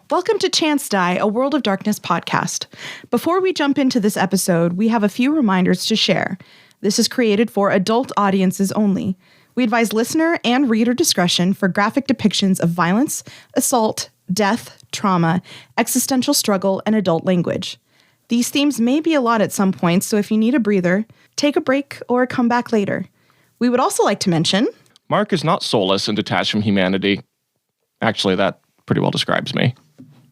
Welcome to Chance Die, a World of Darkness podcast. Before we jump into this episode, we have a few reminders to share. This is created for adult audiences only. We advise listener and reader discretion for graphic depictions of violence, assault, death, trauma, existential struggle, and adult language. These themes may be a lot at some points, so if you need a breather, take a break or come back later. We would also like to mention... Mark is not soulless and detached from humanity. Actually, that pretty well describes me.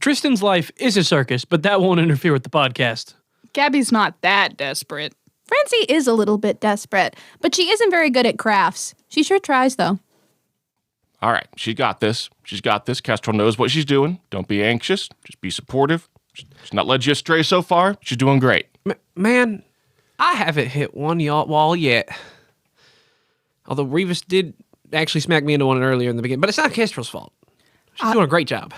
Tristan's life is a circus, but that won't interfere with the podcast. Gabby's not that desperate. Francie is a little bit desperate, but she isn't very good at crafts. She sure tries, though. All right, she's got this. She's got this. Kestral knows what she's doing. Don't be anxious. Just be supportive. She's not led you astray so far. She's doing great. Man, I haven't hit one wall yet. Although Revis did actually smack me into one earlier in the beginning. But it's not Kestral's fault. She's doing a great job.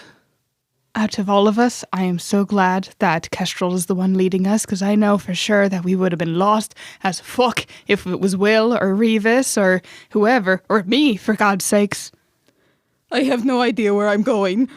Out of all of us, I am so glad that Kestral is the one leading us, because I know for sure that we would have been lost as fuck if it was Will or Revis or whoever, or me, for God's sakes. I have no idea where I'm going.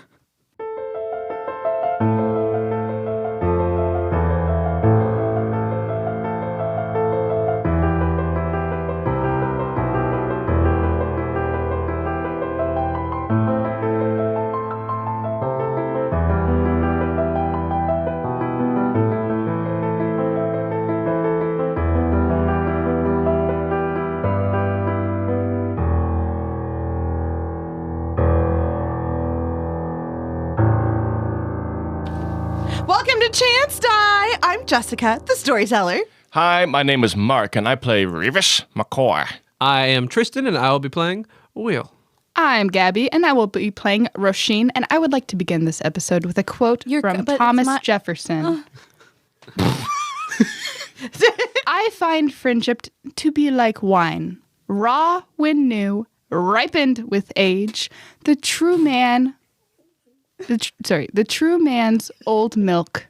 Welcome to Chance Die! I'm Jessica, the storyteller. Hi, my name is Mark, and I play Revis McCoy. I am Tristan, and I will be playing Will. I'm Gabby, and I will be playing Roisin, and I would like to begin this episode with a quote from Thomas Jefferson. I find friendship to be like wine, raw when new, ripened with age. The true man's old milk.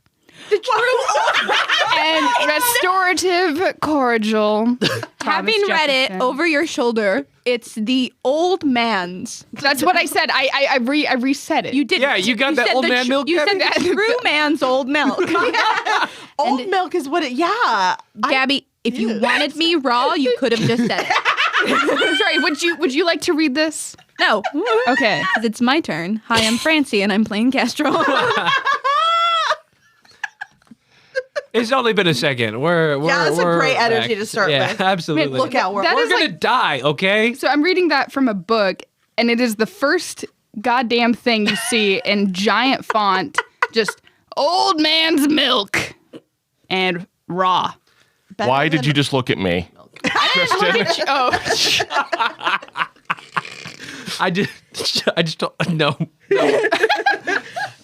And restorative cordial. Having read it over your shoulder, it's the old man's. That's what I said. I reset it. You did. Yeah, you got that old man milk. You said the true man's old milk. Old milk is what it... Yeah. Gabby, if you wanted me raw, you could have just said it. Sorry, would you like to read this? No. Okay. 'Cause it's my turn. Hi, I'm Francie, and I'm playing Kestral. It's only been a second. That's a great back. energy to start yeah, with. absolutely. Look out. That We're is gonna like- die, okay? So I'm reading that from a book, and it is the first goddamn thing you see in giant font, just old man's milk and raw. Why did you just look at me? Tristan? I just don't. No.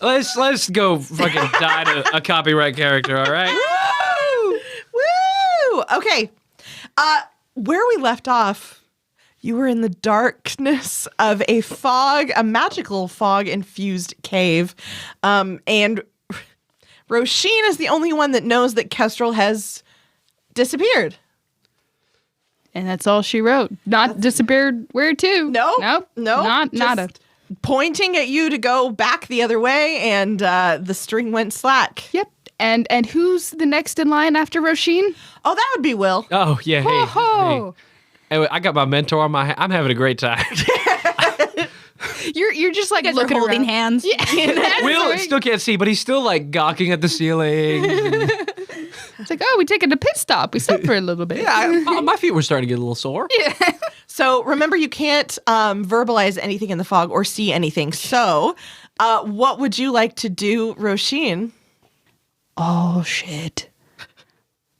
Let's go fucking die to a copyright character, all right? Woo! Woo! Okay. Where we left off, you were in the darkness of a magical fog-infused cave. And Roisin is the only one that knows that Kestral has disappeared. And that's all she wrote. Not disappeared where to? Nope. Nada. Pointing at you to go back the other way, and the string went slack. Yep. And who's the next in line after Roisin? Oh, that would be Will. Oh, yeah, hey. Ho-ho! Hey, I got my mentor on my... I'm having a great time. You're just like You guys are looking holding around. hands. Yeah. Will still can't see, but he's still like gawking at the ceiling. It's like, oh, we taking a pit stop. We slept for a little bit. My feet were starting to get a little sore. Yeah. So remember, you can't verbalize anything in the fog or see anything. So what would you like to do, Roisin? Oh, shit.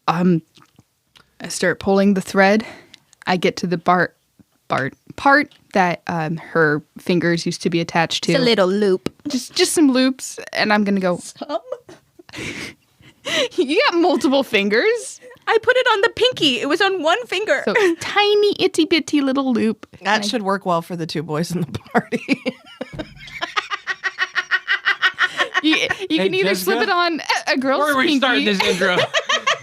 I start pulling the thread. I get to the part that her fingers used to be attached to. It's a little loop. Just some loops, and I'm gonna go. You got multiple fingers. I put it on the pinky. It was on one finger. So tiny, itty bitty little loop. That should work well for the two boys in the party. You can either Jessica? slip it on a girl's Where are we pinky. starting this intro?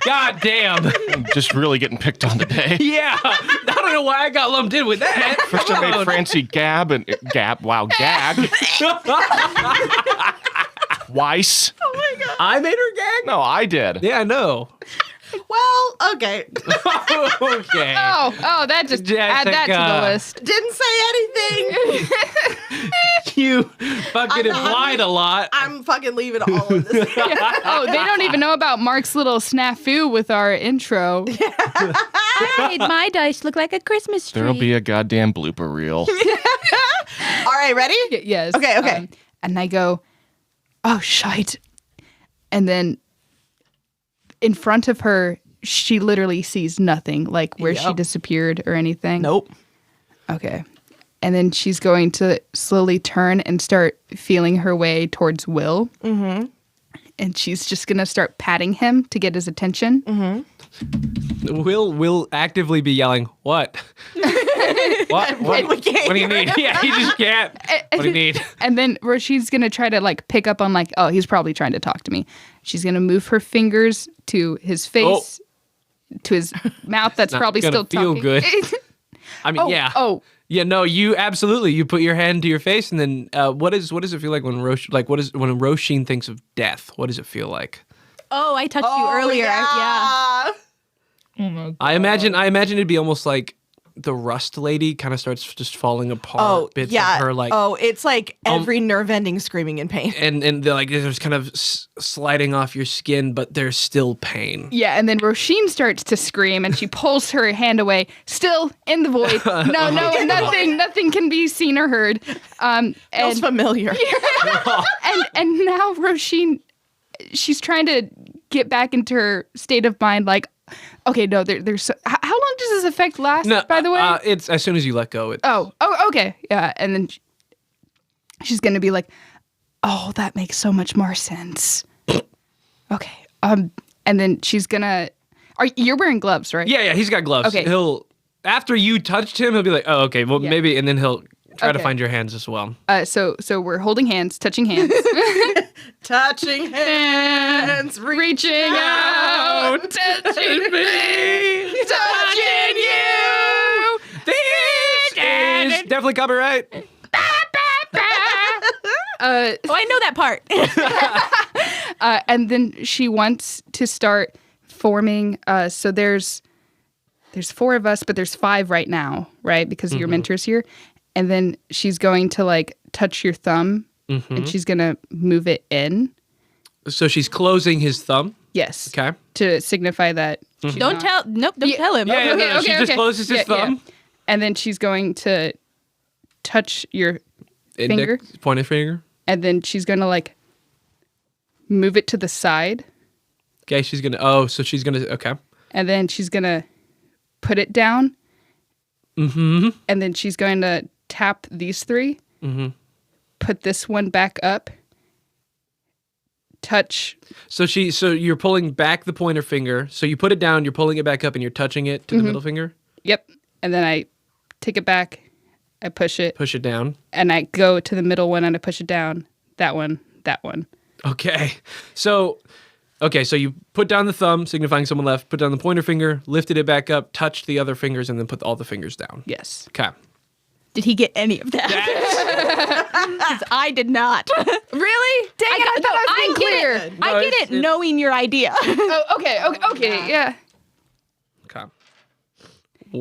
God damn. I'm just really getting picked on today. Yeah. I don't know why I got lumped in with that. First I made Francie gag. twice. I made her gag? No, I did. Yeah, I know. Well, okay. Okay. Oh, that just add that to the list. Didn't say anything. You fucking I'm- implied a lot. I'm fucking leaving all of this. Oh, they don't even know about Mark's little snafu with our intro. I made my dice look like a Christmas tree. There'll be a goddamn blooper reel. All right, ready? Yes. Okay. And I go, oh, shite. And then in front of her, she literally sees nothing, like where she disappeared or anything. Nope. Okay. And then she's going to slowly turn and start feeling her way towards Will. Mm-hmm. And she's just going to start patting him to get his attention. Mm-hmm. Will actively be yelling, what? What? We can't What do you hear need? Yeah, he just can't. What do you need? And then Roshi's going to try to like pick up on like, oh, he's probably trying to talk to me. She's going to move her fingers to his face, to his mouth that's Not probably gonna still feel talking. good. I mean, yeah. Oh, Yeah, no, you absolutely. You put your hand to your face, and then what does it feel like when when Roshin thinks of death? What does it feel like? Oh, I touched you earlier. Yeah. I imagine it'd be almost like the Rust Lady kind of starts just falling apart. Oh, bits yeah. of her like, it's like every nerve ending screaming in pain. and they're like there's kind of sliding off your skin, but there's still pain. yeah. And then Roshin starts to scream and she pulls her hand away, still in the void. No, nothing can be seen or heard. Feels And familiar. and now Roshin, she's trying to get back into her state of mind. Like, okay, no, there's. How long does this effect last? No, by the way, it's as soon as you let go. It's, oh, okay, yeah. And then she's gonna be like, "Oh, that makes so much more sense." Okay, and then she's gonna. You're wearing gloves, right? yeah, he's got gloves. Okay. He'll after you touched him, he'll be like, oh, okay, well Yeah. maybe, and then he'll try to Okay. find your hands as well. So we're holding hands, touching hands, Touching hands, reaching out, touching me, touching you. This is definitely copyright. Oh, I know that part. And then she wants to start forming. So there's 4 of us, but there's 5 right now, right? Because your mentor's here. And then she's going to like touch your thumb, and she's gonna move it in. So she's closing his thumb. Yes. Okay. To signify that. she's Don't not- tell. Nope. Don't tell him. Yeah, Okay, no, she okay, just okay. closes his Yeah, yeah. thumb. And then she's going to touch your finger, Pointer finger. and then she's gonna like move it to the side, Okay, she's gonna. Okay. and then she's gonna put it down. Mm-hmm. And then she's going to tap these 3. Mm-hmm. Put this one back up. Touch. So you're pulling back the pointer finger. So you put it down, you're pulling it back up, and you're touching it to the middle finger. Yep. And then I take it back. I push it. Push it down. And I go to the middle one and I push it down. That one. That one. Okay. So you put down the thumb, signifying someone left. Put down the pointer finger, lifted it back up, touched the other fingers, and then put all the fingers down. Yes. Okay. Did he get any of that? 'Cause I did not. Really? Dang it. I thought I was being clear. Get it. I get it knowing your idea. Oh, okay. Yeah. Okay.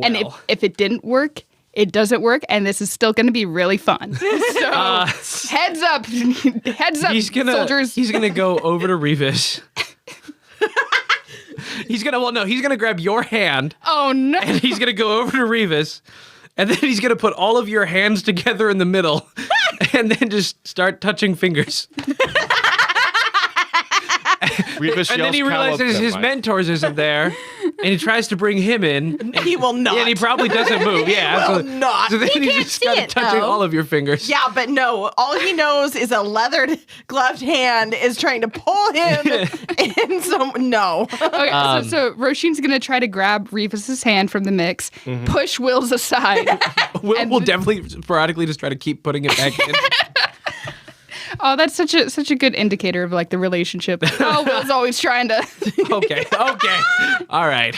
And if it didn't work, it doesn't work, and this is still going to be really fun. So heads up, soldiers. He's gonna go over to Revis. He's gonna grab your hand Oh no! and he's gonna go over to Revis, and then he's gonna put all of your hands together in the middle, and then just start touching fingers. Revis And then yells he realizes his mentors isn't there, and he tries to bring him in. He will not. Yeah, and he probably doesn't move. Yeah, will absolutely. not. So then He he can't just see started it, touching though. all of your fingers. Yeah, but no. All he knows is a leathered gloved hand is trying to pull him in some. No. Okay, so Roshin's gonna try to grab Revis's hand from the mix, push Will's aside. We'll definitely sporadically just try to keep putting it back in. Oh, that's such a good indicator of like the relationship. Oh, Will's always trying to. Okay. All right.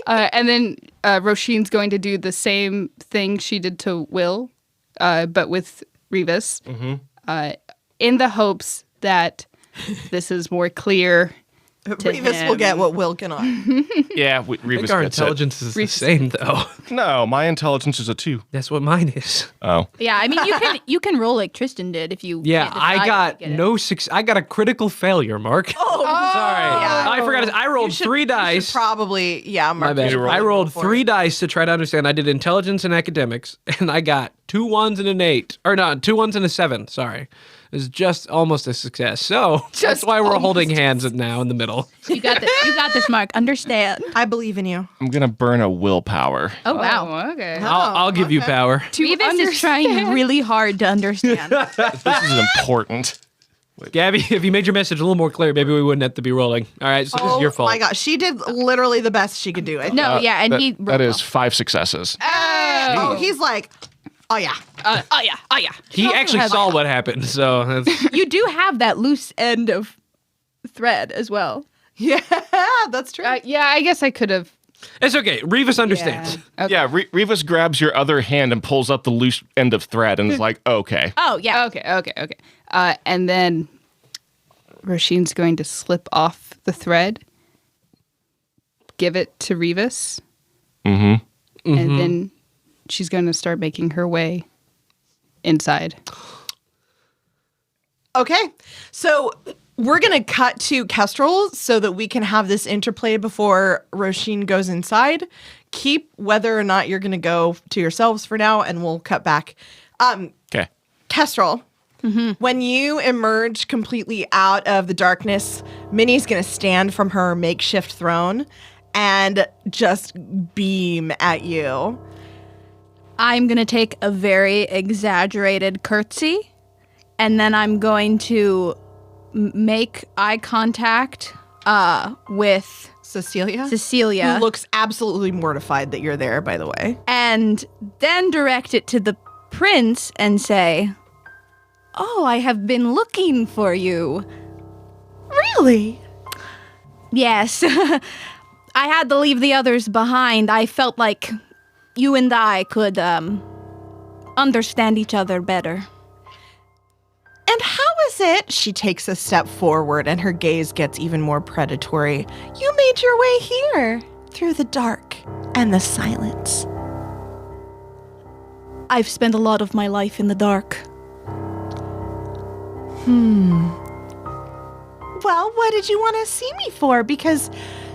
And then Roshin's going to do the same thing she did to Will, but with Revis, in the hopes that this is more clear. Revis will get what Will cannot. Yeah, I think Revis our gets intelligence is the same, though. it. No, my intelligence is a 2. That's what mine is. Oh. Yeah, I mean you can roll like Tristan did if you. Yeah, can't decide I if got you get it. no success. I got a critical failure, Mark. Oh, Sorry. yeah. I forgot. I rolled 3 dice. Probably, yeah. My Mark, bad. you should roll- I probably rolled for 3 it. dice to try to understand. I did intelligence and academics, and I got 2 1s and an 8. Or no, 2 1s and a 7. Sorry. It was just almost a success. So that's why we're holding hands now in the middle. You got this. You got this, Mark. Understand. I believe in you. I'm going to burn a willpower. Oh wow. Oh, okay. I'll give you power. Revis is trying really hard to understand. This is important. Gabby, if you made your message a little more clear, maybe we wouldn't have to be rolling. All right, so this is your fault. Oh my gosh, she did literally the best she could do. I think. No, yeah, and he. That is 5 successes. Oh, he's like, oh yeah. Oh yeah. He actually has- saw what happened, so that's, You do have that loose end of thread as well. Yeah, that's true. Yeah, I guess I could have. it's okay. Revis understands. Okay. Yeah, Revis grabs your other hand and pulls up the loose end of thread and is like, okay. Oh yeah. Okay. And then Roshin's going to slip off the thread, give it to Revis, and then she's going to start making her way inside. Okay, so we're gonna cut to Kestral so that we can have this interplay before Roshin goes inside. Keep whether or not you're gonna go to yourselves for now, and we'll cut back. Okay. Kestrel, when you emerge completely out of the darkness, Minnie's gonna stand from her makeshift throne and just beam at you. I'm gonna take a very exaggerated curtsy, and then I'm going to make eye contact with Cecilia? Cecilia, Who looks absolutely mortified that you're there, by the way. and then direct it to the prince and say, "Oh, I have been looking for you." Really? Yes. I had to leave the others behind. I felt like you and I could understand each other better. And how is it? She takes a step forward and her gaze gets even more predatory. You made your way here through the dark and the silence. I've spent a lot of my life in the dark. Well, what did you want to see me for? Because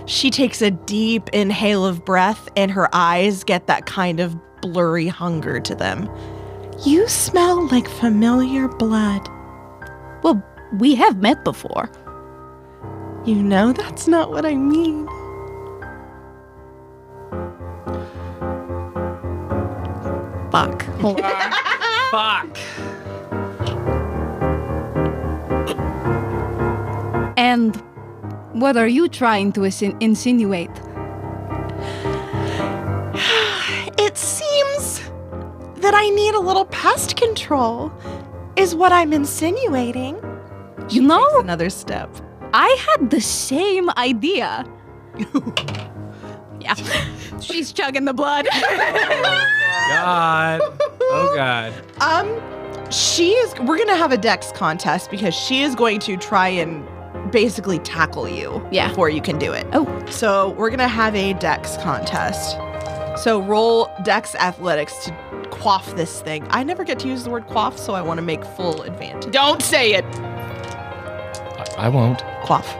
she takes a deep inhale of breath and her eyes get that kind of blurry hunger to them. You smell like familiar blood. Well, we have met before. You know that's not what I mean. Fuck. Fuck. And what are you trying to insinuate? It seems that I need a little pest control, is what I'm insinuating. You know, Another step. I had the same idea. Yeah. She's chugging the blood. God. Oh, God. We're gonna have a dex contest because she is going to try and basically tackle you before you can do it. Oh. So we're gonna have a dex contest. So roll dex athletics to quaff this thing. I never get to use the word quaff, so I want to make full advantage. Don't say it. I won't. Quaff.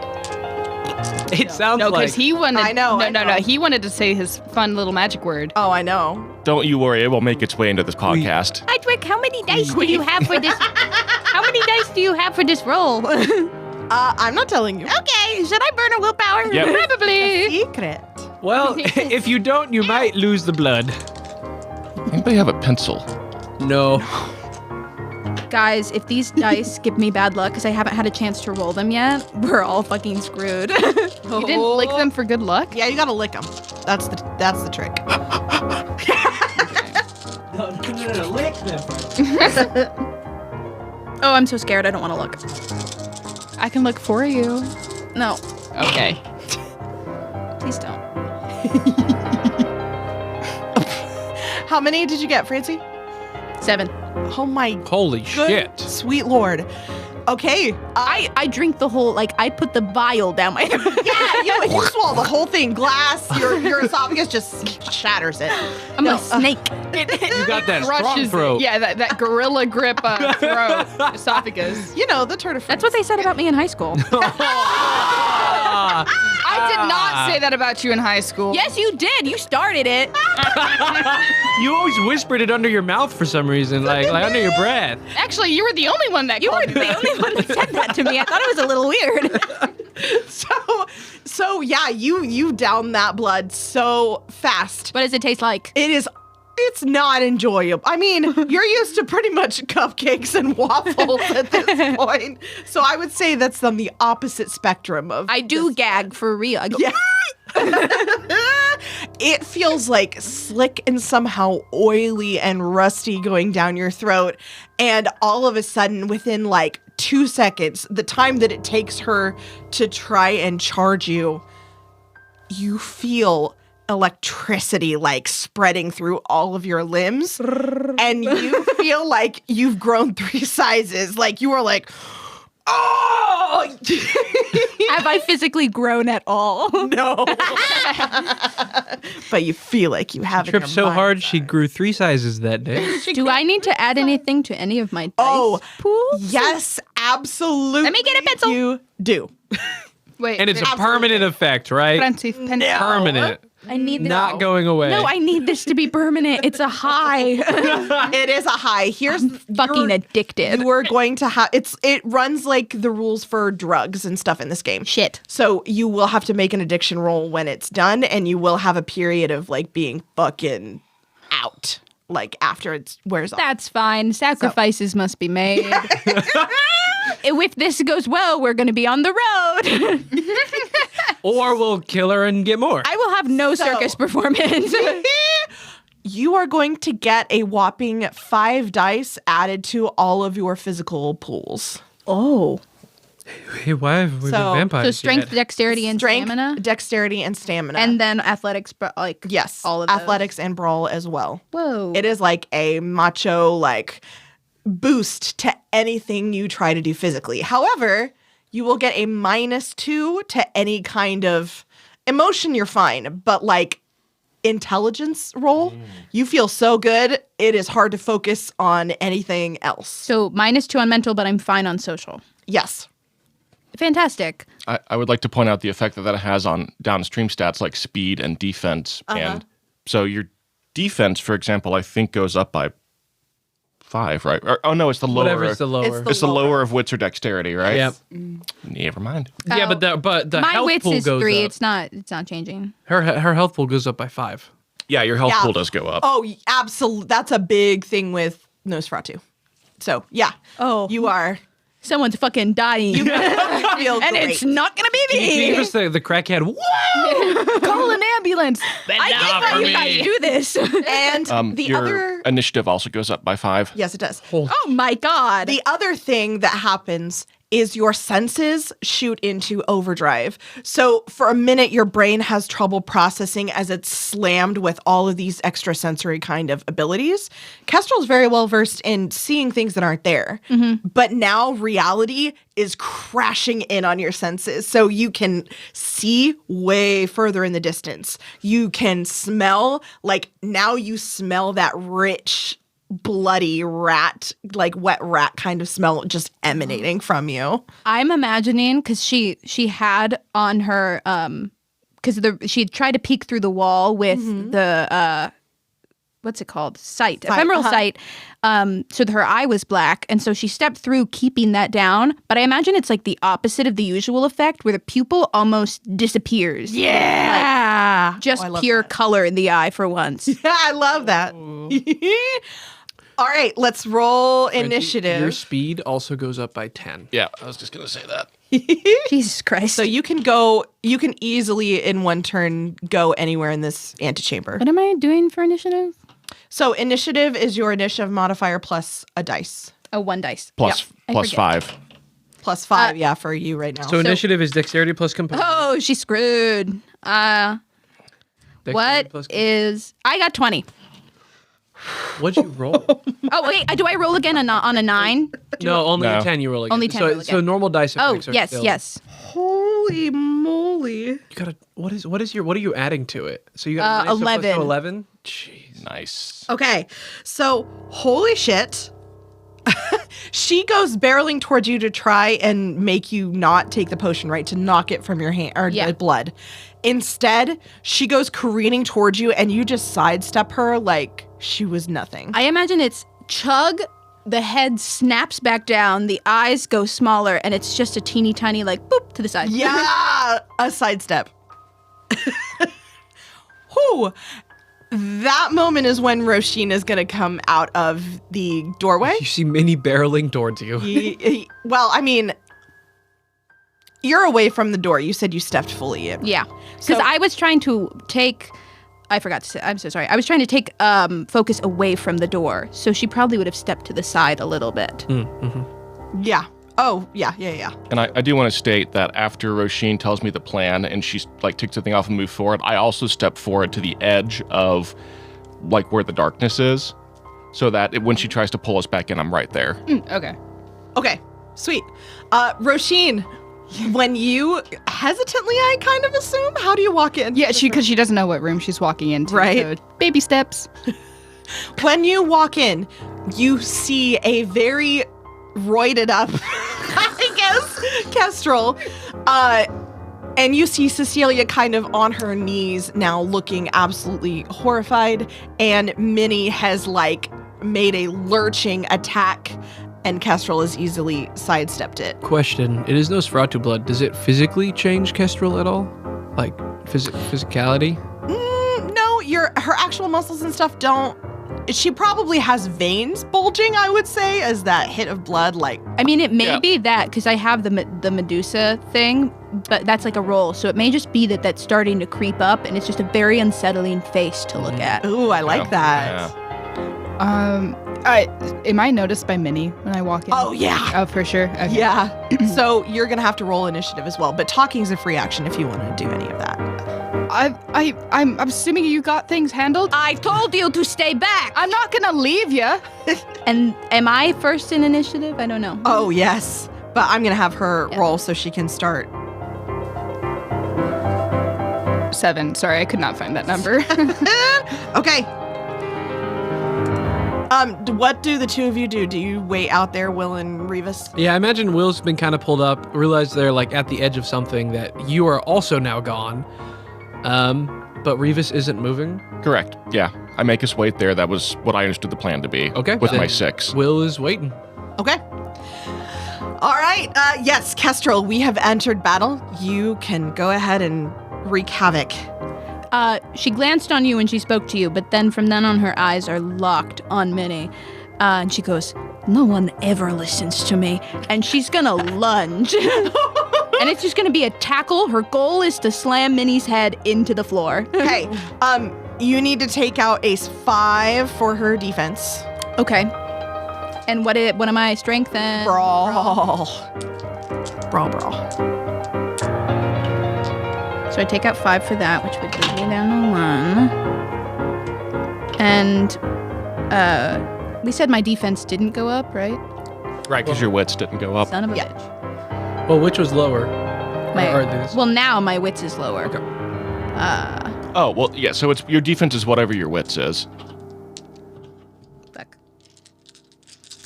It sounds No, like... because he wanted. I know, I No. know. He wanted to say his fun little magic word. Oh, I know. Don't you worry, it will make its way into this podcast. Edric, how many dice do you have for this? How many dice do you have for this roll? I'm not telling you. Okay, should I burn a willpower? Yep. Probably. Secret. Well, if you don't, you might lose the blood. Anybody have a pencil? No. Guys, if these dice give me bad luck because I haven't had a chance to roll them yet, we're all fucking screwed. You didn't lick them for good luck. Yeah, you gotta lick them. That's the trick. No, lick them. Oh, I'm so scared. I don't want to look. I can look for you. No, Okay. please don't. How many did you get, Francie? 7. Oh my Holy good shit. sweet lord. Okay. I drink the whole, like, I put the vial down my throat. Yeah, you swallow the whole thing. Glass, your esophagus just shatters it. I'm a snake. You got that strong Crushes throat. it. Yeah, that gorilla grip throat, esophagus. You know, the turtle. That's what they said about me in high school. I did not say that about you in high school. Yes, you did. You started it. You always whispered it under your mouth for some reason, like under your breath. Actually, you were the only one that You were called me the that. only one that said that to me. I thought it was a little weird. So yeah, you down that blood so fast. What does it taste like? It's not enjoyable. I mean, you're used to pretty much cupcakes and waffles at this point. So I would say that's on the opposite spectrum of I do gag for real. I go, Yeah. It feels like slick and somehow oily and rusty going down your throat. And all of a sudden, within like 2 seconds, the time that it takes her to try and charge you, you feel electricity like spreading through all of your limbs. And you feel like you've grown 3 sizes. Like you are like, oh! have I physically grown at all? No. But you feel like you have. Tripped so hard she grew 3 sizes that day. Do I need to add anything to any of my dice Oh, pools? yes, absolutely. Let me get a pencil. You do. Wait, And it's a permanent effect, right? Francis, Permanent. I need this. Not going away. No, I need this to be permanent. It's a high. It is a high. Here's Fucking addicted. You are going to have it runs like the rules for drugs and stuff in this game. Shit. So you will have to make an addiction roll when it's done, and you will have a period of like being fucking out. Like after it wears off. That's fine. Sacrifices must be made. If this goes well, we're going to be on the road. Or we'll kill her and get more. I will have no circus performance. You are going to get a whopping 5 dice added to all of your physical pools. Oh. Hey, why have we been So- vampires So strength, yet? dexterity, and Strength, stamina? dexterity, and stamina. And then athletics, but like, yes, all of those. athletics and brawl as well. Whoa. It is like a macho like boost to anything you try to do physically. However, you will get a -2 to any kind of emotion. You're fine, but like intelligence roll, you feel so good. It is hard to focus on anything else. So -2 on mental, but I'm fine on social. Yes. Fantastic. I would like to point out the effect that has on downstream stats like speed and defense. And so your defense, for example, I think goes up by 5, right? Oh, no, it's the lower. Whatever's the lower. It's It's the lower of wits or dexterity, right? Yep. Never mind. Yeah, but the My health wits pool is goes 3. up. It's not changing. Her health pool goes up by 5. Yeah, your health Yeah. pool does go up. Oh, absolutely. That's a big thing with nosferatu. So, yeah. Oh. You are. Someone's fucking dying. Feel and great. it's not going to be Can you give me. us the crackhead? Whoa! Call an ambulance. I not think for I me. can do this. And the your other. initiative also goes up by 5. Yes, it does. Oh my God. The other thing that happens is your senses shoot into overdrive. So for a minute, your brain has trouble processing as it's slammed with all of these extrasensory kind of abilities. Kestrel's very well versed in seeing things that aren't there. But now reality is crashing in on your senses. So you can see way further in the distance. You can smell, like now you smell that rich, bloody rat, like wet rat kind of smell just emanating from you. I'm imagining because she had on her because she had tried to peek through the wall with the what's it called? Sight, ephemeral sight. So her eye was black, and so she stepped through, keeping that down. But I imagine it's like the opposite of the usual effect, where the pupil almost disappears. Yeah. Just I love pure that. color in the eye for once. I love that. All right, let's roll initiative. Your speed also goes up by 10. Yeah, I was just going to say that. Jesus Christ. So you can easily in one turn go anywhere in this antechamber. What am I doing for initiative? So initiative is your initiative modifier plus a dice. Oh, 1 dice. Plus I plus forget. 5. Plus 5, yeah, for you right now. So initiative is dexterity plus component. Oh, she's screwed. Dexterity What plus is... I got 20. What'd you roll? Oh wait, do I roll again on a 9? No, only No. a 10 you roll again. Only 10 roll So again. normal dice Oh effects are yes, still, yes. Holy moly. You gotta, what are you adding to it? So you got 11. 11? Jeez. Nice. Okay, so holy shit. She goes barreling towards you to try and make you not take the potion, right? To knock it from your hand or Yeah. the blood. Instead, she goes careening towards you and you just sidestep her like she was nothing. I imagine it's chug, the head snaps back down, the eyes go smaller, and it's just a teeny tiny like boop to the side. Yeah, a sidestep. Whew. That moment is when Roisin is going to come out of the doorway. You see Minnie barreling towards you. Well, I mean, you're away from the door. You said you stepped fully in. Yeah. Because I was trying to take, I forgot to say, I'm so sorry. I was trying to take focus away from the door. So she probably would have stepped to the side a little bit. Yeah. Oh, yeah. And I do want to state that after Roisin tells me the plan and she's like takes the thing off and move forward, I also step forward to the edge of like where the darkness is, so that when she tries to pull us back in, I'm right there. Okay. Okay, sweet. Roisin, when you hesitantly, I kind of assume, how do you walk in? Yeah, because she doesn't know what room she's walking into. Right. So baby steps. When you walk in, you see a very roided up, I guess, Kestral. And you see Cecilia kind of on her knees now looking absolutely horrified. And Minnie has like made a lurching attack and Kestral has easily sidestepped it. Question. It is nosferatu blood. Does it physically change Kestral at all? Like physicality? No, her actual muscles and stuff don't. She probably has veins bulging, I would say, as that hit of blood, like. I mean, it may Yeah. be that because I have the Medusa thing, but that's like a roll. So it may just be that that's starting to creep up and it's just a very unsettling face to look at. Ooh, I like that. Yeah. Am I noticed by Minnie when I walk in? Oh, yeah. Oh, for sure. Okay. Yeah. So you're going to have to roll initiative as well. But talking's a free action if you want to do any of that. I'm assuming you got things handled. I told you to stay back. I'm not gonna leave you. And am I first in initiative? I don't know. Oh, yes. But I'm going to have her roll so she can start. 7. Sorry, I could not find that number. Okay. What do the two of you do? Do you wait out there, Will and Revis? Yeah, I imagine Will's been kind of pulled up, realized they're like at the edge of something, that you are also now gone. But Revis isn't moving. Correct. Yeah. I make us wait there. That was what I understood the plan to be. Okay. With Then my 6. Will is waiting. Okay. All right. Yes, Kestral, we have entered battle. You can go ahead and wreak havoc. She glanced on you when she spoke to you, but then from then on her eyes are locked on Minnie. And she goes, "No one ever listens to me." And she's gonna lunge. And it's just gonna be a tackle. Her goal is to slam Minnie's head into the floor. Okay. You need to take out ace 5 for her defense. Okay. And what am I? Strength and Brawl. So I take out 5 for that, which would bring me down to 1. And we said my defense didn't go up, right? Right, because your wits didn't go up. Son of a Yeah. bitch. Well, which was lower? Or these? Well, now my wits is lower. Okay. Oh, well, yeah, so it's your defense is whatever your wits is. Fuck.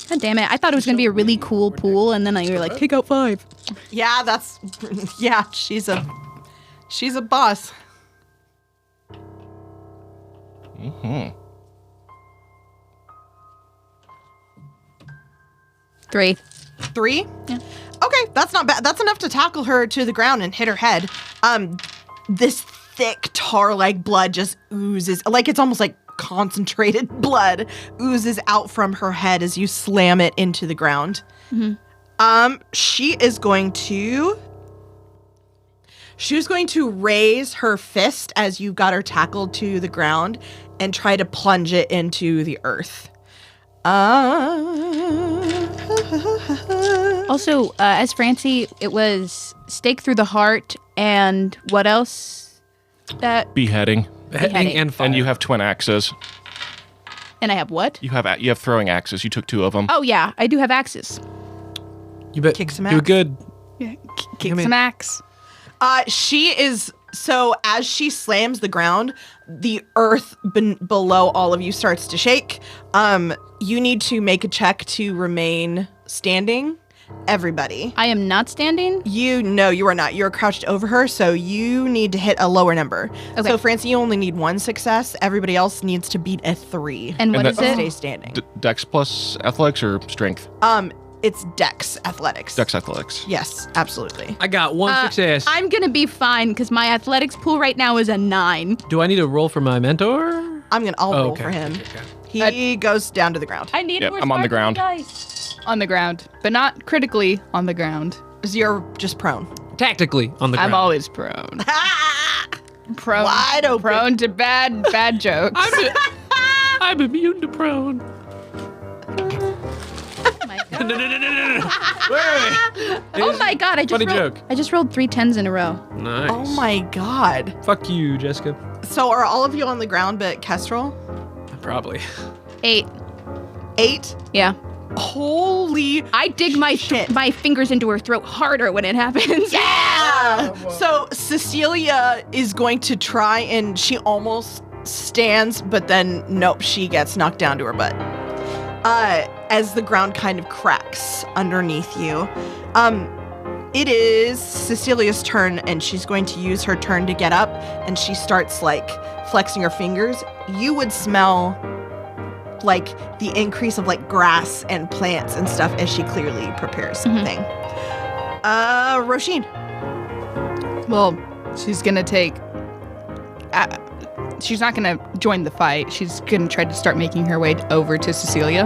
God damn it. I thought it was going to be a really cool pool, and then you were like, take out 5. Yeah, yeah, she's a boss. Mm-hmm. 3. 3? Yeah. Okay, that's not bad. That's enough to tackle her to the ground and hit her head. This thick tar-like blood just oozes, like it's almost like concentrated blood oozes out from her head as you slam it into the ground. Mm-hmm. She's going to raise her fist as you got her tackled to the ground and try to plunge it into the earth. Also, as Francie, it was stake through the heart and what else? Beheading. Beheading and fire. And you have twin axes. And I have what? You have throwing axes. You took 2 of them. Oh yeah, I do have axes. You bet. Kick some Do axe. good. Yeah, kick me. some axe. She is so as she slams the ground, the earth below all of you starts to shake. You need to make a check to remain standing. Everybody. I am not standing. You are not. You're crouched over her, so you need to hit a lower number. Okay. So Francie, you only need 1 success. Everybody else needs to beat a 3. And what And is that- it? Stay standing. Dex plus athletics or strength? It's Dex Athletics. Dex athletics. Yes, absolutely. I got 1 success. I'm gonna be fine because my athletics pool right now is a 9. Do I need to roll for my mentor? I'll roll okay, for him. okay. He goes down to the ground. I need Yep, more I'm on the sparkly ground. dice. On the ground, but not critically on the ground. So you're just prone. Tactically on the I'm ground. always prone. Prone. Wide open. Prone to bad jokes. I'm immune to prone. Oh my god. No. Wait. Oh my god, Funny joke. I just rolled 3 10s in a row. Nice. Oh my god. Fuck you, Jessica. So are all of you on the ground but Kestral? Probably. 8. 8? Yeah. Holy I dig my shit. my fingers into her throat harder when it happens. Yeah! So Cecilia is going to try and she almost stands, but then nope, she gets knocked down to her butt. As the ground kind of cracks underneath you. It is Cecilia's turn, and she's going to use her turn to get up, and she starts like flexing her fingers. You would smell like the increase of like grass and plants and stuff as she clearly prepares something. Roisin. Well, she's gonna take. She's not gonna join the fight. She's gonna try to start making her way over to Cecilia,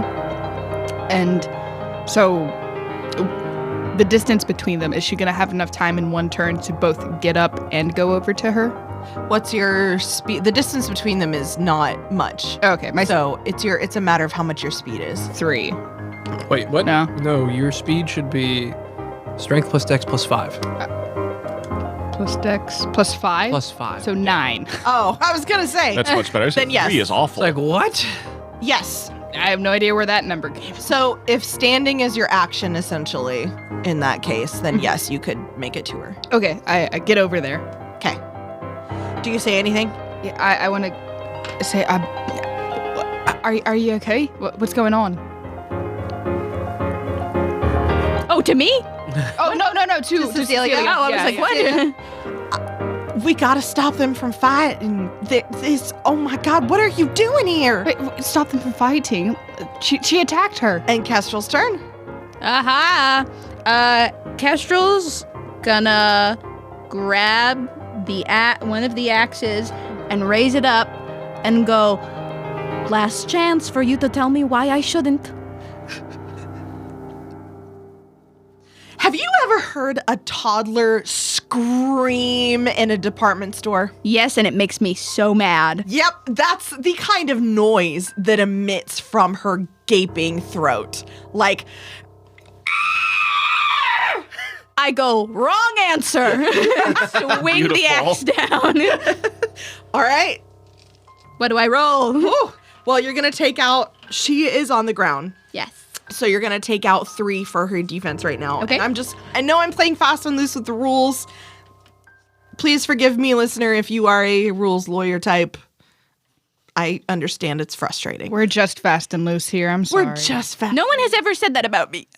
and so the distance between them, is she gonna have enough time in one turn to both get up and go over to her? What's your speed? The distance between them is not much. Okay, my So it's a matter of how much your speed is. 3. Wait, what? No. No, your speed should be strength plus dex plus 5. Plus Dex plus 5. Plus 5. So 9. Oh, I was gonna say. That's much better. I said Then yes. 3 is It's awful. like, what? Yes. I have no idea where that number came from. So if standing is your action, essentially, in that case, then yes, you could make it to her. Okay, I get over there. Okay. Do you say anything? Yeah, I want to say, are you okay? What's going on? Oh, to me? Oh no, to Cecilia. Cecilia. Oh, I was Yeah, like, yeah. what? We gotta stop them from fighting. This. Oh my God! What are you doing here? Wait, stop them from fighting. She attacked her. And Kestrel's turn. Aha! Kestrel's gonna grab one of the axes and raise it up and go, last chance for you to tell me why I shouldn't. Have you ever heard a toddler scream in a department store? Yes, and it makes me so mad. Yep, that's the kind of noise that emits from her gaping throat. Like, I go, wrong answer. Swing the axe down. all right. What do I roll? Whew. Well, you're gonna take out. She is on the ground. Yes. So you're gonna take out 3 for her defense right now. Okay. And I know I'm playing fast and loose with the rules. Please forgive me, listener, if you are a rules lawyer type. I understand it's frustrating. We're just fast and loose here. I'm sorry. We're just fast. No one has ever said that about me.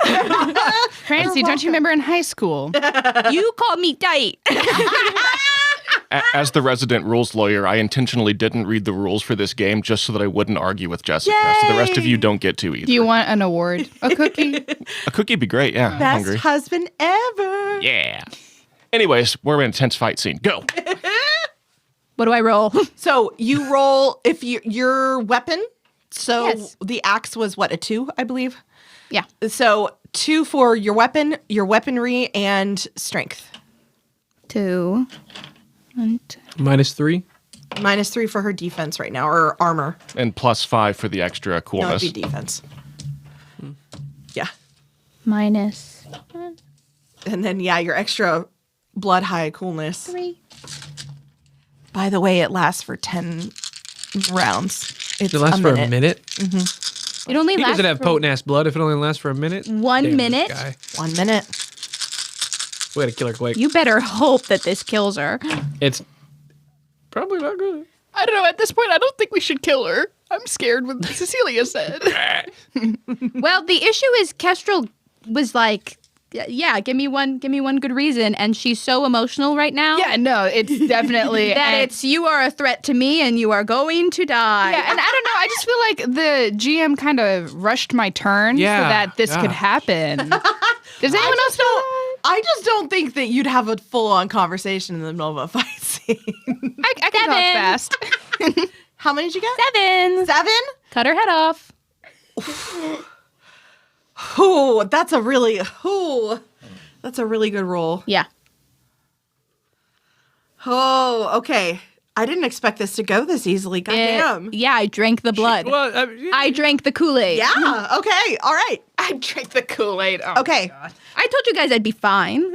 Francie, don't you remember in high school? You call me tight. As the resident rules lawyer, I intentionally didn't read the rules for this game just so that I wouldn't argue with Jessica. So the rest of you don't get to either. Do you want an award? A cookie? A cookie'd be great. Yeah, I'm Best hungry. husband ever. Yeah. Anyways, we're in an intense fight scene. Go. What do I roll? So you roll if your weapon. So Yes. the axe was what, a 2, I believe. Yeah. So 2 for your weapon, your weaponry, and strength. 2. And -3. -3 for her defense right now, or armor. And +5 for the extra No, coolness. it'd be defense. Yeah. minus And then, yeah, your extra blood high coolness. 3. By the way, it lasts for 10 rounds. It lasts for a minute. It only He lasts doesn't have for potent ass blood if it only lasts for a minute. 1 Damn, minute. This guy. 1 minute. We gotta kill her quick. You better hope that this kills her. It's probably not good. I don't know. At this point, I don't think we should kill her. I'm scared with what Cecilia said. Well, the issue is Kestral was like, yeah, give me one good reason, and she's so emotional right now. Yeah, no, it's definitely That it's you are a threat to me and you are going to die. Yeah, and I don't know. I just feel like the GM kind of rushed my turn Yeah, so that this yeah. could happen. Does anyone else feel that? I just don't think that you'd have a full-on conversation in the middle of a fight scene. I can talk fast. How many did you get? 7. 7? Cut her head off. Ooh, that's a really good roll. Yeah. Oh, okay. I didn't expect this to go this easily. Goddamn. Yeah, I drank the blood. Well, I drank the Kool-Aid. Yeah. Okay. All right. I drank the Kool-Aid. Oh, Okay. I told you guys I'd be fine.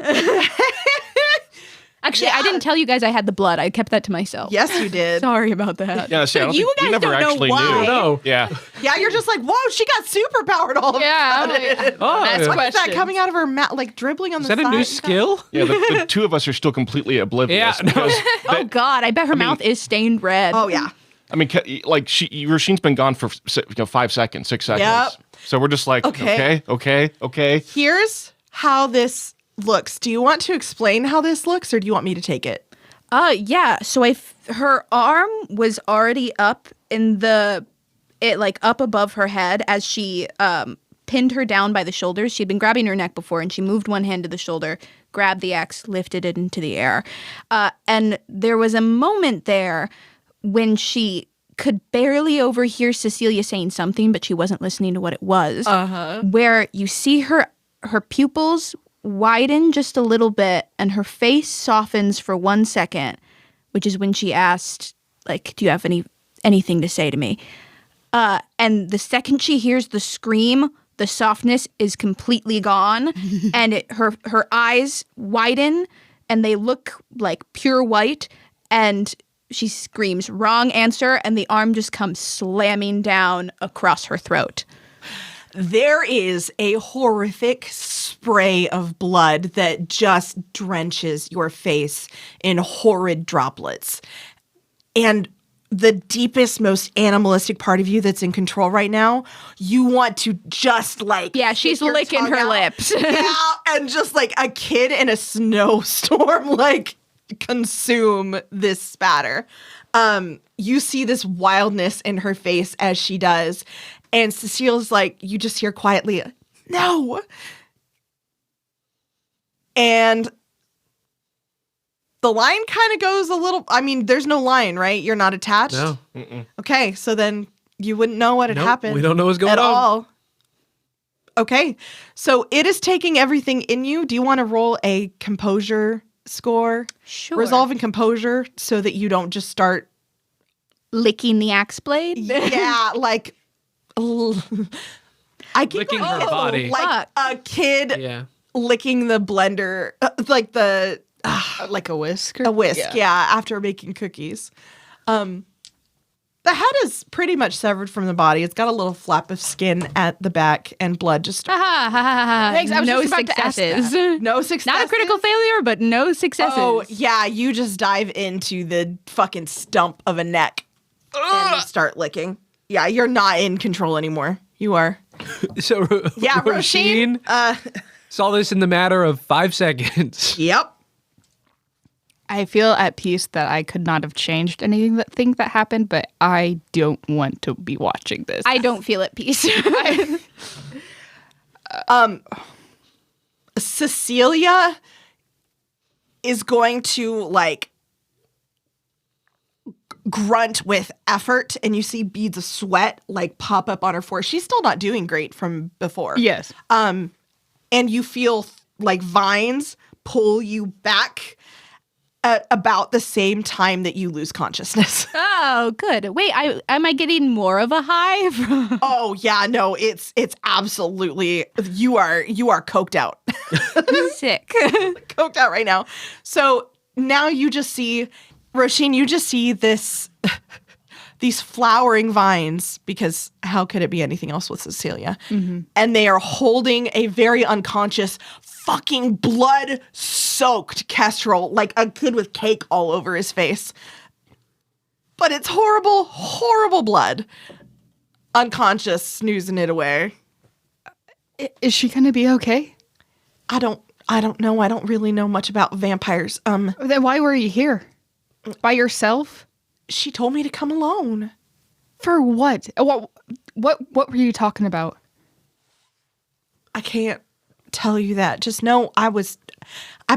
Actually, I didn't tell you guys I had the blood. I kept that to myself. Yes, you did. Sorry about that. Yeah, see, I don't you think, we guys never don't know actually why. knew. No. Yeah. Yeah, you're just like, whoa, she got superpowered all of Yeah. a sudden. Oh, That's yeah. what- What is that questions. coming out of her mouth, like dribbling on Is the that side? a new skill? Yeah, the two of us are still completely oblivious. Yeah, no. Because Oh God, I bet her mouth is stained red. Oh, yeah. I mean, like Rashin's been gone for 5 seconds, 6 seconds. Yep. So we're just like, Okay. okay. Here's how this looks. Do you want to explain how this looks, or do you want me to take it? Yeah. So her arm was already up in up above her head as she pinned her down by the shoulders. She'd been grabbing her neck before, and she moved one hand to the shoulder, grabbed the axe, lifted it into the air. And there was a moment there when she could barely overhear Cecilia saying something, but she wasn't listening to what it was. Where you see her pupils widen just a little bit and her face softens for 1 second, which is when she asked, like, do you have anything to say to me? And the second she hears the scream, the softness is completely gone and her eyes widen and they look like pure white, and she screams, wrong answer, and the arm just comes slamming down across her throat. There is a horrific spray of blood that just drenches your face in horrid droplets. And the deepest, most animalistic part of you that's in control right now, you want to just like... Yeah, she's stick your licking tongue her out. lips. Yeah, and just like a kid in a snowstorm, like consume this spatter. You see this wildness in her face as she does. And Cecile's like, you just hear quietly, no. And the line kind of goes a little, I mean, there's no line, right? You're not attached? No. Okay, so then you wouldn't know what had Nope, happened. we don't know what's going at on. all. Okay, so it is taking everything in you. Do you want to roll a composure score? Sure. Resolve and composure so that you don't just start, licking the axe blade. yeah, like... I keep Licking going, her body. like a kid Yeah. licking the blender, like Like a whisk? a whisk, yeah, after making cookies. The head is pretty much severed from the body. It's got a little flap of skin at the back, and blood just Thanks, I was no just about to ask successes. no success. Not a critical failure, but no successes. Oh yeah, you just dive into the fucking stump of a neck and you start licking. Yeah, you're not in control anymore. You are. So Yeah, Roisin saw this in the matter of 5 seconds. Yep. I feel at peace that I could not have changed anything that happened, but I don't want to be watching this. I don't feel at peace. Cecilia is going to like grunt with effort, and you see beads of sweat like pop up on her forehead. She's still not doing great from before. Yes. And you feel like vines pull you back at about the same time that you lose consciousness. Oh, good. Wait, am I getting more of a high? Oh yeah, no, it's absolutely you are coked out. Sick. Coked out right now. So now you just see Roisin, you just see this these flowering vines, because how could it be anything else with Cecilia? And they are holding a very unconscious, fucking blood-soaked Kestral, like a kid with cake all over his face. But it's horrible, horrible blood. Unconscious, snoozing it away. Is she gonna be okay? I don't know. I don't really know much about vampires. Then why were you here? By yourself? She told me to come alone. For what? What were you talking about? I can't tell you that. Just know I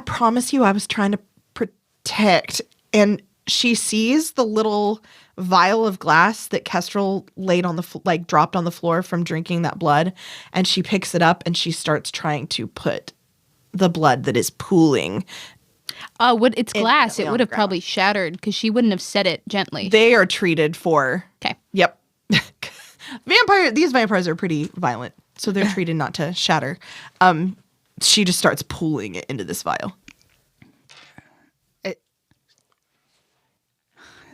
promise you I was trying to protect. And she sees the little vial of glass that Kestral laid on the dropped on the floor from drinking that blood, and she picks it up and she starts trying to put the blood that is pooling. It's glass. Instantly It on would the have probably shattered because she wouldn't have said it gently. They are treated for. Okay. Yep. These vampires are pretty violent, so they're treated not to shatter. She just starts pooling it into this vial.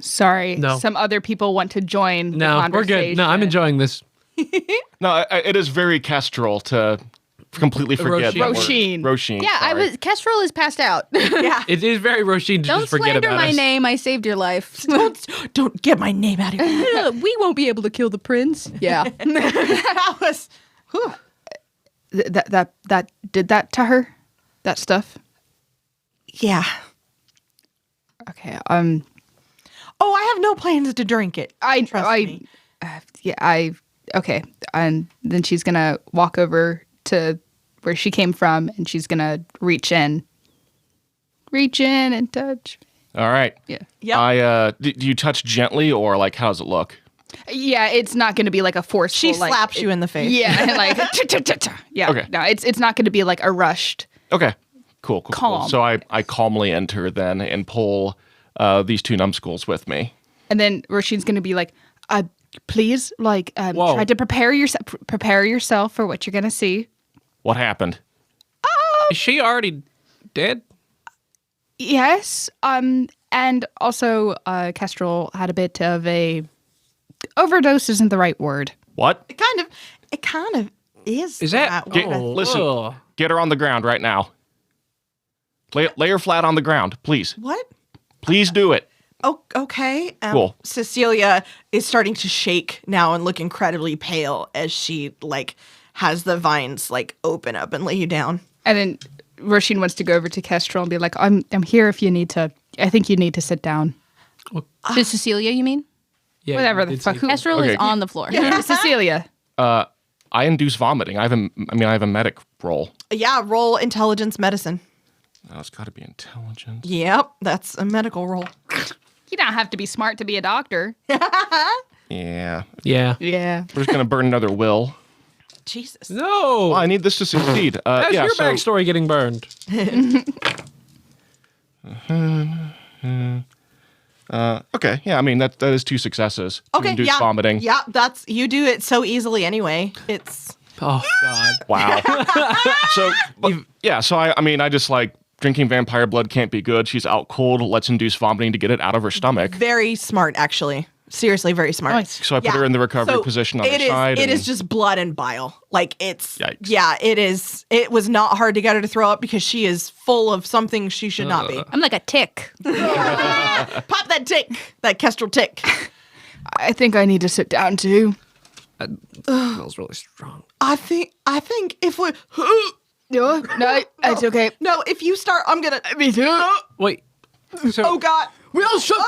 Sorry, No. some other people want to join the No, we're conversation. good. No, I'm enjoying this. No, it is very Kestral to completely forget that word. Roisin. Roisin. Yeah, sorry. Kestrel is passed out. Yeah. It is very Roisin to Don't just forget slander about my us. name. I saved your life. Don't get my name out of here. We won't be able to kill the prince. Yeah. That was. Whew. That did that to her? That stuff? Yeah. Okay. Oh, I have no plans to drink it. Trust me. Okay. And then she's gonna walk over to where she came from, and she's gonna reach in and touch. All right. Yeah. Yep. Do you touch gently or like how does it look? Yeah, it's not gonna be like a forceful. She like, slaps you in the face. Yeah, and like yeah. Okay. No, it's not gonna be like a rushed. Okay. Cool. Calm. So I calmly enter then and pull these two numbskulls with me. And then Roshin's gonna be like, please, like, Whoa. try to prepare yourself for what you're gonna see. What happened? Is she already dead? Yes. And also, Kestral had a bit of a overdose. Isn't the right word. What? It kind of is. Is that? way. Listen. ugh. Get her on the ground right now. Lay her flat on the ground, please. What? Please do it. Oh, okay. Cool. Cecilia is starting to shake now and look incredibly pale as she has the vines open up and lay you down. And then Roshin wants to go over to Kestral and be like, I'm here if you need to. I think you need to sit down. To Cecilia, you mean? Yeah, Whatever you the did fuck. say- Who? Kestrel Okay. is on the floor. Cecilia. I induce vomiting. I have a medic roll. Yeah, roll intelligence medicine. Oh, it's got to be intelligence. Yep, that's a medical roll. You don't have to be smart to be a doctor. Yeah. Yeah. Yeah. We're just gonna burn another will. Jesus. No. Well, I need this to succeed. That's yeah. your So backstory getting burned. okay. Yeah. I mean that is two successes. To Okay, induce yeah. vomiting. Yeah, you do it so easily anyway. It's Oh God. Wow. So yeah. So I mean I just drinking vampire blood can't be good. She's out cold. Let's induce vomiting to get it out of her stomach. very smart, actually. Seriously, very smart. Nice. So I put her in the recovery position on it the is- side. It and- is just blood and bile. Yikes. Yeah, it is. It was not hard to get her to throw up because she is full of something she should not be. I'm like a tick. Pop that tick, that Kestral tick. I think I need to sit down too. Smells really strong. I think if we No, it's okay. no, if you start, I'm gonna. Me too. Wait. So, Oh God. Will, shut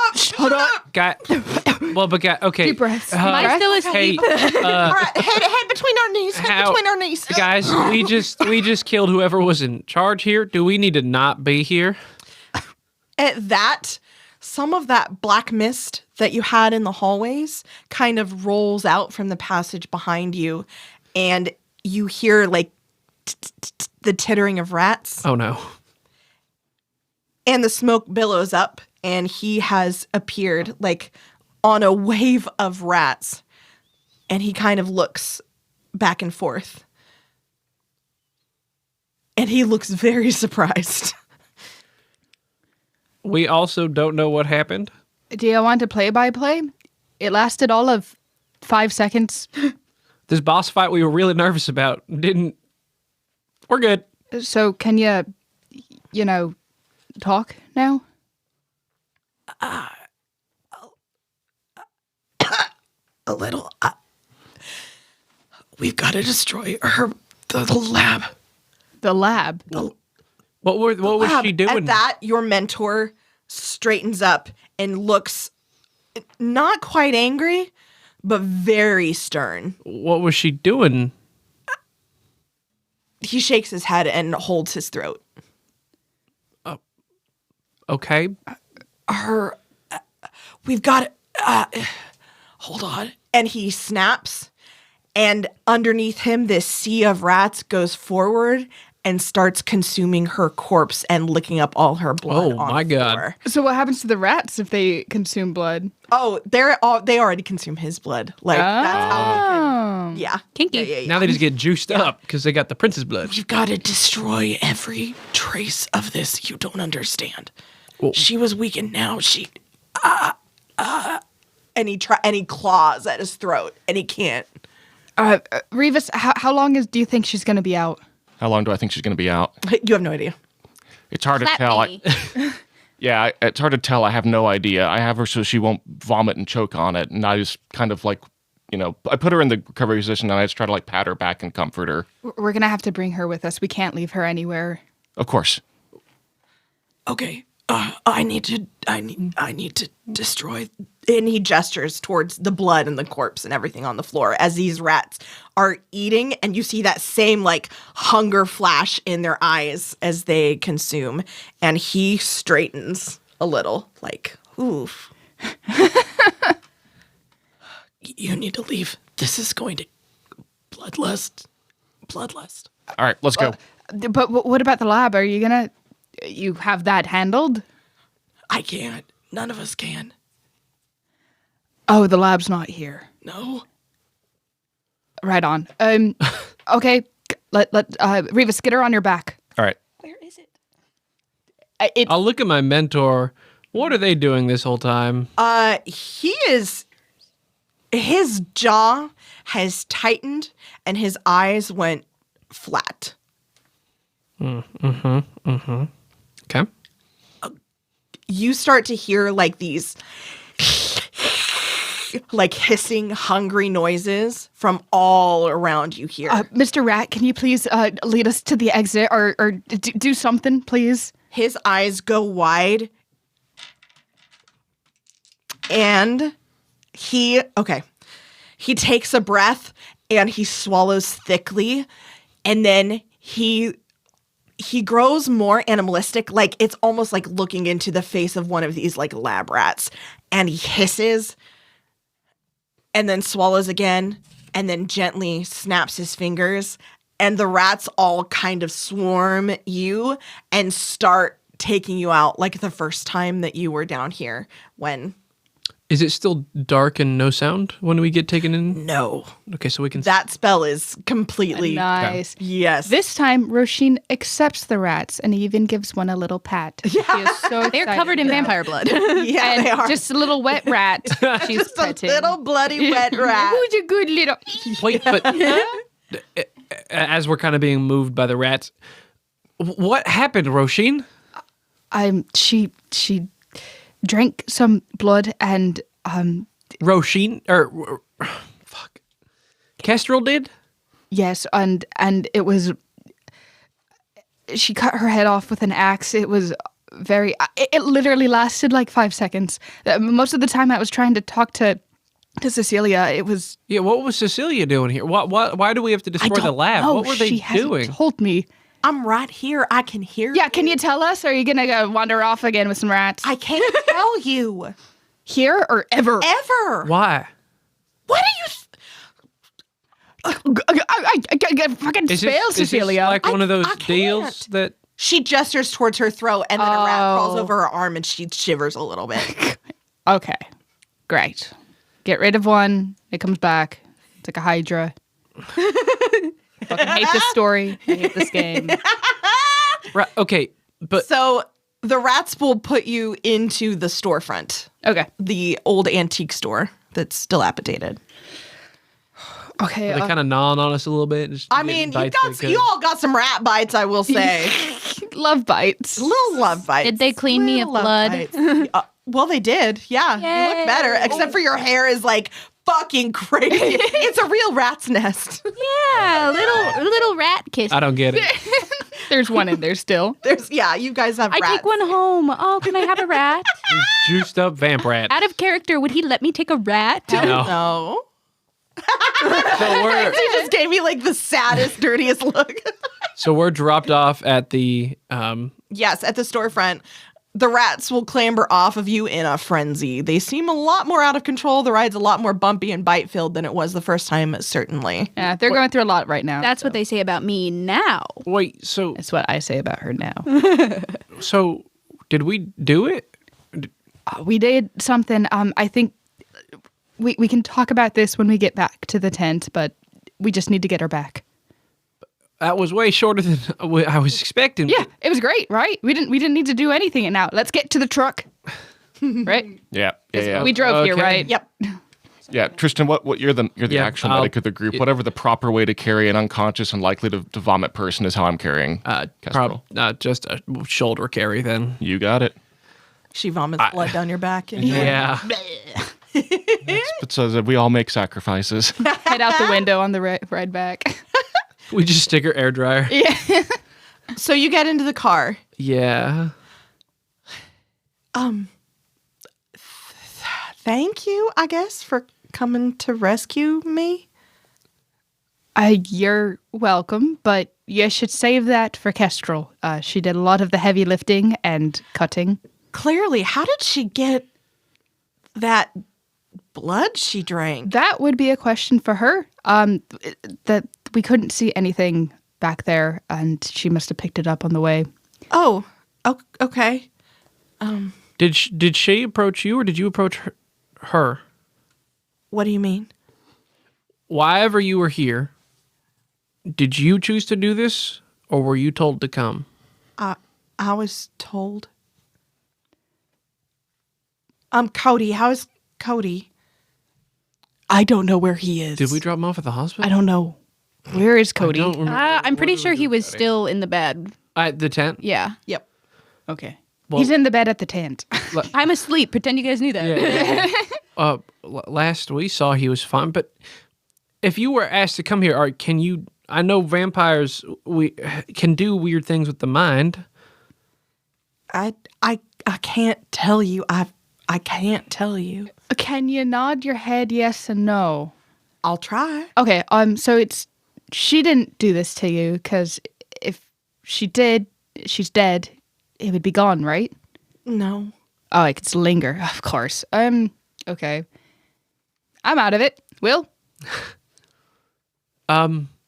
up. guy. Well, but guy. Okay. Deep breaths. Am I still Hey, asleep? All right, head between our knees. Head How- between our knees. guys, we just killed whoever was in charge here. Do we need to not be here? At that, some of that black mist that you had in the hallways kind of rolls out from the passage behind you, and you hear the tittering of rats, Oh no. and the smoke billows up, and he has appeared on a wave of rats, and he kind of looks back and forth, and he looks very surprised. We also don't know what happened. Do you want to play by play? It lasted all of 5 seconds. This boss fight we were really nervous about didn't. We're good. So can you know, talk now? A little. We've got to destroy the lab. The lab. What was she doing? At that, your mentor straightens up and looks not quite angry, but very stern. What was she doing? He shakes his head and holds his throat. Okay. We've got hold on. And he snaps, and underneath him, this sea of rats goes forward and starts consuming her corpse and licking up all her blood. Oh, on my the God. floor. So what happens to the rats if they consume blood? Oh, they already consume his blood. Like that's how. Yeah. Kinky. Yeah. Now they just get juiced up because they got the prince's blood. We've got to destroy every trace of this. You don't understand. She was weakened. Now she. And he claws at his throat, and he can't. Revis, how long do you think she's going to be out? How long do I think she's going to be out? You have no idea. It's hard to Slap tell. me. Yeah, it's hard to tell. I have no idea. I have her so she won't vomit and choke on it. And I just kind of like, I put her in the recovery position and I just try to like pat her back and comfort her. We're going to have to bring her with us. We can't leave her anywhere. Of course. Okay. I need to destroy. And he gestures towards the blood and the corpse and everything on the floor as these rats are eating. And you see that same like hunger flash in their eyes as they consume. And he straightens a little, like, oof. You need to leave. This is going to bloodlust. All right, let's go. But what about the lab? Are you going to... You have that handled? I can't. None of us can. Oh, the lab's not here. No. Right on. Okay. Let Revis, get her on your back. All right. Where is it? I'll look at my mentor. What are they doing this whole time? His jaw has tightened and his eyes went flat. Okay. You start to hear like these like hissing, hungry noises from all around you here. Mr. Rat, can you please lead us to the exit or do something, please? His eyes go wide and he takes a breath and he swallows thickly and then he grows more animalistic, like it's almost like looking into the face of one of these like lab rats, and he hisses and then swallows again and then gently snaps his fingers, and the rats all kind of swarm you and start taking you out like the first time that you were down here when... Is it still dark and no sound when we get taken in? No. Okay, so we can... That spell is completely... Nice. Yes. This time, Roisin accepts the rats and even gives one a little pat. Yeah. She is so They're covered in vampire blood. Yeah, and they are. just a little wet rat. She's Just a petting. little bloody wet rat. Who's a good little... Wait, but as we're kind of being moved by the rats, what happened, Roisin? She drank some blood and Roisin or fuck, Kestral did. yes, and it was. She cut her head off with an axe. It was very. It literally lasted like 5 seconds. Most of the time, I was trying to talk to Cecilia. It was. Yeah, what was Cecilia doing here? Why do we have to destroy the lab? Oh, What were they she hasn't doing? told me. I'm right here. I can hear Yeah, you. can you tell us? Or are you gonna go wander off again with some rats? I can't tell you. Here or ever? Ever. Why? What are you... I fucking spell, Is this Cecilia. like one of those I can't. deals that... She gestures towards her throat, and then a rat crawls Oh. over her arm, and she shivers a little bit. Okay, great. Get rid of one. It comes back. It's like a Hydra. Fucking hate this story. I hate this game. Right, okay, but So the rats will put you into the storefront, Okay. the old antique store that's dilapidated. Okay. They kind of gnawing on us a little bit. Just I getting mean, bites they could. you all got some rat bites, I will say. love bites. Little love bites. Did they clean me of Little love blood? bites. Well, they did. Yeah, you look better. Except for your hair is like fucking crazy. It's a real rat's nest. Yeah, little rat kiss. I don't get it. There's one in there still. You guys have I rats. take one home. Oh, can I have a rat? These juiced up vamp rat. Out of character, would he let me take a rat? No. No. So we're He just gave me like the saddest, dirtiest look. so we're dropped off at the Yes, at the storefront. The rats will clamber off of you in a frenzy. They seem a lot more out of control. The ride's a lot more bumpy and bite-filled than it was the first time, certainly. Yeah, they're going through a lot right now. That's what they say about me now. wait. So That's what I say about her now. did we do it? We did something. I think we can talk about this when we get back to the tent, but we just need to get her back. That was way shorter than I was expecting. Yeah, it was great, right? We didn't need to do anything now. Let's get to the truck. Right? Yeah. Yeah. We drove here, Okay. right? Yep. Yeah, Tristan, what you're the Yeah, actual I'll- medic of the group. Whatever the proper way to carry an unconscious and likely to vomit person is how I'm carrying. Kestral. Just a shoulder carry then. You got it. She vomits blood down your back. And Yeah. But so that we all make sacrifices. Head out the window on the ride back. We just stick her air dryer. So you get into the car. Yeah. Thank you, I guess, for coming to rescue me. You're welcome, but you should save that for Kestral. She did a lot of the heavy lifting and cutting. Clearly, how did she get that blood she drank? That would be a question for her. That we couldn't see anything back there, and she must have picked it up on the way. Oh, okay. Did she approach you or did you approach her? What do you mean? Why ever you were here, did you choose to do this or were you told to come? I was told. Cody, how's Cody? I don't know where he is. Did we drop him off at the hospital? I don't know. Where is Cody? I don't remember. I'm pretty sure he was still in the bed. At the tent? Yeah. Yep. Okay. Well- He's in the bed at the tent. I'm asleep. Pretend you guys knew that. Yeah. Last we saw he was fine, but if you were asked to come here, can you? I know vampires can do weird things with the mind. I can't tell you. I can't tell you. Can you nod your head yes and no? I'll try. Okay. So she didn't do this to you because if she did, she's dead. It would be gone, right? No. Oh, I could still linger, of course. Okay. I'm out of it. Will?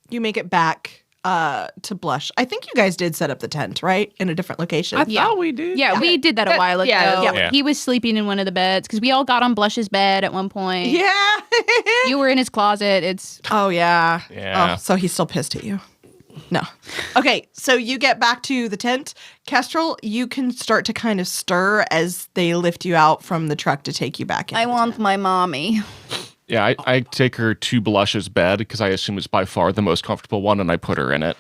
You make it back to Blush. I think you guys did set up the tent, right? In a different location. I thought we did. Yeah, we did that a while ago. yeah. He was sleeping in one of the beds because we all got on Blush's bed at one point. Yeah. You were in his closet. It's Oh, yeah. Yeah. Oh, so he's still pissed at you. No. Okay, so you get back to the tent. Kestral, you can start to kind of stir as they lift you out from the truck to take you back in. I want my mommy. Yeah, I take her to Blush's bed because I assume it's by far the most comfortable one, and I put her in it.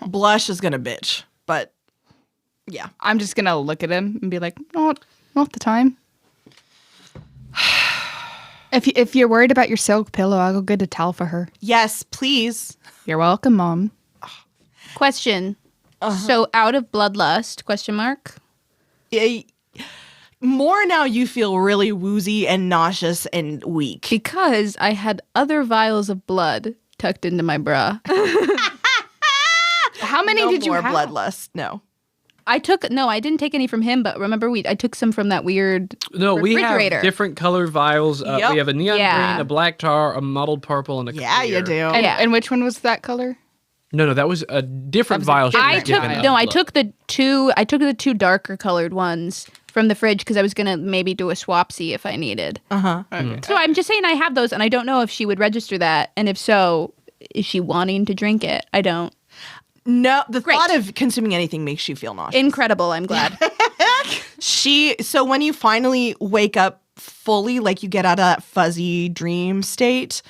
Blush is gonna bitch, but yeah. I'm just going to look at him and be like, not the time. If you're worried about your silk pillow, I'll go get a towel for her. Yes, please. You're welcome, Mom. Question. So out of bloodlust? Question mark. More now you feel really woozy and nauseous and weak. Because I had other vials of blood tucked into my bra. How many No did you more have? bloodlust. No. I didn't take any from him, but remember I took some from that weird No, we have refrigerator. different colored vials. Yep. We have a neon Yeah. green, a black tar, a mottled purple, and a Yeah, clear. you do. And, Yeah. and which one was that color? No, that was a different vial. she I was took given of I blood. took the two darker colored ones from the fridge because I was gonna maybe do a swapsy if I needed. So I'm just saying I have those, and I don't know if she would register that, and if so, is she wanting to drink it? I don't. No, the Great. thought of consuming anything makes you feel nauseous. Incredible. I'm glad. So when you finally wake up fully, like you get out of that fuzzy dream state,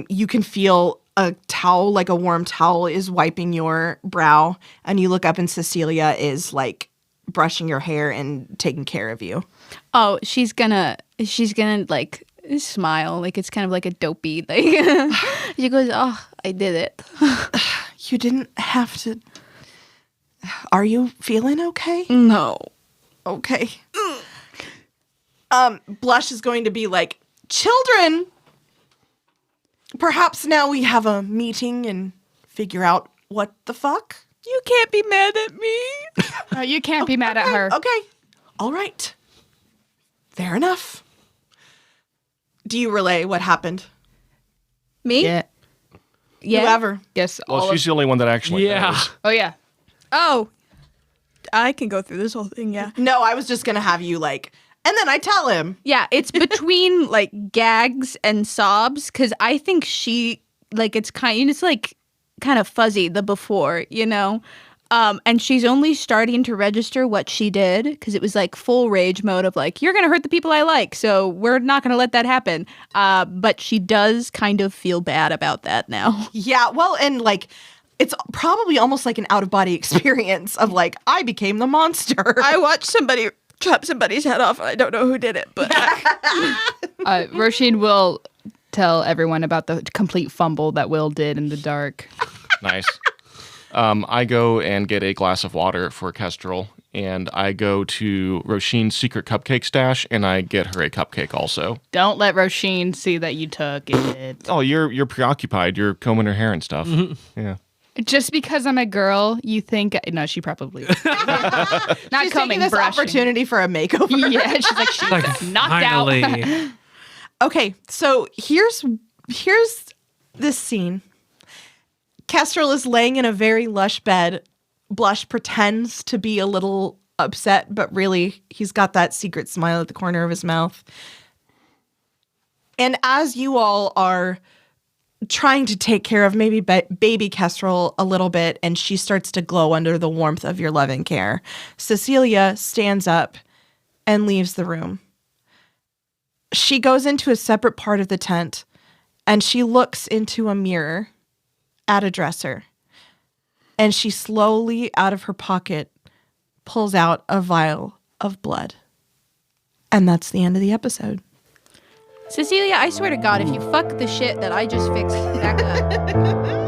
you can feel a towel, like a warm towel, is wiping your brow, and you look up and Cecilia is like brushing your hair and taking care of you. Oh, she's gonna like smile, like it's kind of like a dopey like. She goes, "Oh, I did it." You didn't have to. Are you feeling okay? No. Okay. Blush is going to be like, children, perhaps now we have a meeting and figure out what the fuck. You can't be mad at me. You can't be mad at her. Okay. All right. Fair enough. Do you relay what happened? Me? Yeah. Yeah. Whoever. Yes. Well, she's the only one that actually Yeah. knows. Oh yeah. Oh. I can go through this whole thing, yeah. No, I was just going to have you like, and then I tell him. Yeah, it's between like gags and sobs because I think she like it's kind of fuzzy the before, you know, and she's only starting to register what she did because it was like full rage mode of like, you're gonna hurt the people I like, so we're not gonna let that happen. But she does kind of feel bad about that now. Yeah, well, and like, it's probably almost like an out-of-body experience of like, I became the monster. I watched somebody chop somebody's head off. I don't know who did it, but Roisin will tell everyone about the complete fumble that Will did in the dark. Nice. I go and get a glass of water for Kestral, and I go to Roshin's secret cupcake stash, and I get her a cupcake also. Don't let Roisin see that you took it. Oh, you're preoccupied. You're combing her hair and stuff. Yeah. Just because I'm a girl, you think... No, she probably... Not She's combing, taking this brushing. opportunity for a makeover. Yeah, she's like knocked out. Finally. Okay, so here's this scene. Kestral is laying in a very lush bed. Blush pretends to be a little upset, but really he's got that secret smile at the corner of his mouth. And as you all are trying to take care of maybe baby Kestral a little bit, and she starts to glow under the warmth of your loving care, Cecilia stands up and leaves the room. She goes into a separate part of the tent, and she looks into a mirror at a dresser, and she slowly, out of her pocket, pulls out a vial of blood. And that's the end of the episode. Cecilia, I swear to God, if you fuck the shit that I just fixed back up.